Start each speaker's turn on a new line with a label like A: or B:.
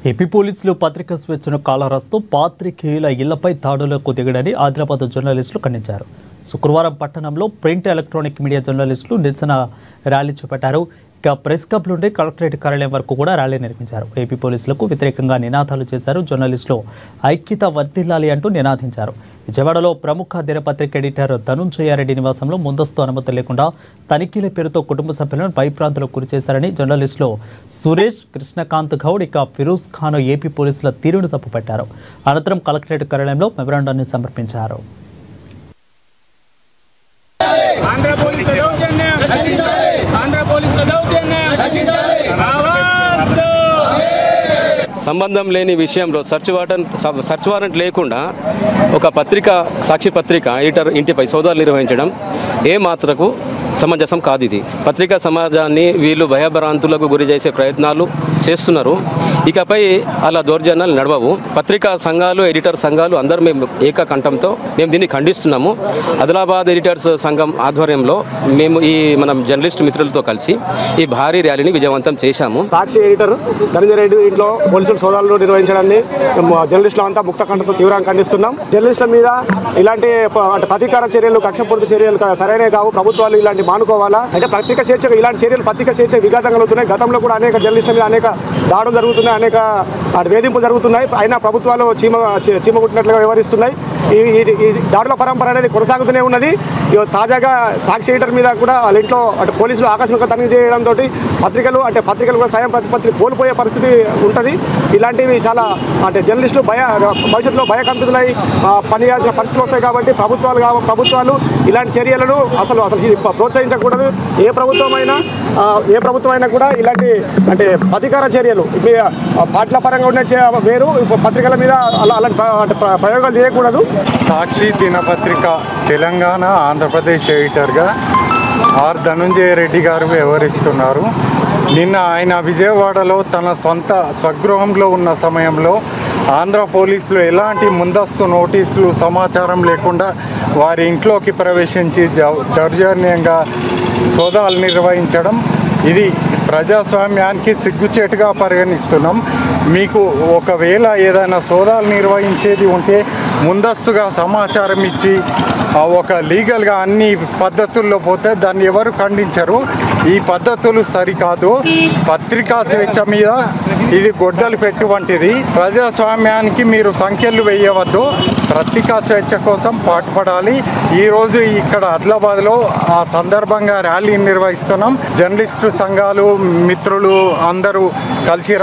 A: AP పోలీసులు పత్రికా స్వేచ్ఛను కాలరాస్తూ పాత్రికేయుల ఇళ్లపై దాడులకు దిగడని ఆదిలాబాద్ జర్నలిస్టులు ఖండించారు. శుక్రవారం పట్టణంలో ప్రింట్ ఎలక్ట్రానిక్ మీడియా జర్నలిస్టులు నిరసన ర్యాలీ చేపట్టారు. ఇక ప్రెస్ క్లబ్ నుండి కలెక్టరేట్ కార్యాలయం వరకు కూడా ర్యాలీ నిర్వహించారు. ఏపీ పోలీసులకు వ్యతిరేకంగా నినాదాలు చేశారు. జర్నలిస్టులు ఐక్యత వర్ధిల్లాలి అంటూ నినాదించారు. విజయవాడలో ప్రముఖ దినపత్రిక ఎడిటర్ ధనుంజయారెడ్డి నివాసంలో ముందస్తు అనుమతి లేకుండా తనిఖీల పేరుతో కుటుంబ సభ్యులను భయప్రాంతులకు గురిచేశారని జర్నలిస్టులు సురేష్, కృష్ణకాంత్ గౌడ్, ఇక ఫిరోజ్ ఖాన్ ఏపీ పోలీసుల తీరును తప్పుపట్టారు. అనంతరం కలెక్టరేట్ కార్యాలయంలో మెమరాండాన్ని సమర్పించారు.
B: సంబంధం లేని విషయంలో సర్చ్ వారెంట్ లేకుండా ఒక పత్రిక, సాక్షి పత్రిక ఎడిటర్ ఇంటిపై సోదాలు నిర్వహించడం ఏమాత్రకు సమంజసం కాదు. ఇది పత్రికా సమాజాన్ని వీళ్ళు భయభ్రాంతులకు గురి చేసే ప్రయత్నాలు చేస్తున్నారు. ఇకపై అలా దౌర్జన్యాలు నడవవు. పత్రికా సంఘాలు, ఎడిటర్ సంఘాలు అందరూ మేము ఏకకంఠంతో మేము దీన్ని ఖండిస్తున్నాము. ఆదిలాబాద్ ఎడిటర్స్ సంఘం ఆధ్వర్యంలో మేము మనం జర్నలిస్ట్ మిత్రులతో కలిసి ఈ భారీ ర్యాలీని విజయవంతం చేశాము.
C: సాక్షి ఎడిటర్ ధనంజయరెడ్డి ఇంట్లో పోలీసులు సోదాలు నిర్వహించడాన్ని జర్నలిస్టులు అంతా ముక్త కంఠంతో తీవ్రంగా ఖండిస్తున్నాం. జర్నలిస్టుల మీద ఇలాంటి ప్రతీకార చర్యలు, కక్షపూరిత చర్యలు సరైనవి కావు. ప్రభుత్వాలు ఇలాంటి మానుకోవాలా. అంటే పత్రిక స్వేచ్ఛ, ఇలాంటి చర్యలు పత్రిక స్వేచ్ఛ విఘాతంగా అవుతున్నాయి. గతంలో కూడా అనేక జర్నలిస్టుల మీద అనేక దాడులు జరుగుతున్నాయి, అనేక వేధింపులు జరుగుతున్నాయి. అయినా ప్రభుత్వాలు చీమగుట్టినట్లుగా వ్యవహరిస్తున్నాయి. ఈ దాడుల పరంపర అనేది కొనసాగుతూనే ఉన్నది. తాజాగా సాక్షి ఎడిటర్ మీద కూడా వాళ్ళ ఇంట్లో పోలీసులు ఆకస్మిక తనిఖీ చేయడంతో పత్రికలు కూడా స్వయం ప్రతిపత్తి కోల్పోయే పరిస్థితి ఉంటుంది. ఇలాంటివి చాలా జర్నలిస్టులు భవిష్యత్తులో భయకంపితులై పనిచేయాల్సిన పరిస్థితులు వస్తాయి. కాబట్టి ప్రభుత్వాలు ఇలాంటి చర్యలను అసలు ప్రోత్సహించకూడదు. ఏ ప్రభుత్వమైనా కూడా ఇలాంటి ప్రతీకార చర్యలు పార్టీల పరంగా ఉండే వేరు, పత్రికల మీద అలాంటి ప్రయోగాలు చేయకూడదు.
D: సాక్షి దినపత్రిక తెలంగాణ, ఆంధ్రప్రదేశ్ ఎడిటర్గా ఆర్ ధనంజయరెడ్డి గారు వ్యవహరిస్తున్నారు. నిన్న ఆయన విజయవాడలో తన స్వగృహంలో ఉన్న సమయంలో ఆంధ్ర పోలీసులు ఎలాంటి ముందస్తు నోటీసులు, సమాచారం లేకుండా వారి ఇంట్లోకి ప్రవేశించి దౌర్జన్యంగా సోదాలు నిర్వహించడం ఇది ప్రజాస్వామ్యానికి సిగ్గుచేటుగా పరిగణిస్తున్నాం. మీకు ఒకవేళ ఏదైనా సోదాలు నిర్వహించేది ఉంటే ముందస్తుగా సమాచారం ఇచ్చి ఒక లీగల్గా అన్ని పద్ధతుల్లో పోతే దాన్ని ఎవరు ఖండించరు. ఈ పద్ధతులు సరికాదు. పత్రికా స్వేచ్ఛ మీద ఇది గొడ్డలు పెట్టువంటిది. ప్రజాస్వామ్యానికి మీరు సంఖ్యలు వేయవద్దు. పత్రికా స్వేచ్ఛ కోసం పాటుపడాలి. ఈరోజు ఇక్కడ ఆదిలాబాద్లో ఆ సందర్భంగా ర్యాలీ నిర్వహిస్తున్నాం. జర్నలిస్టు సంఘాలు, మిత్రులు అందరూ కలిసి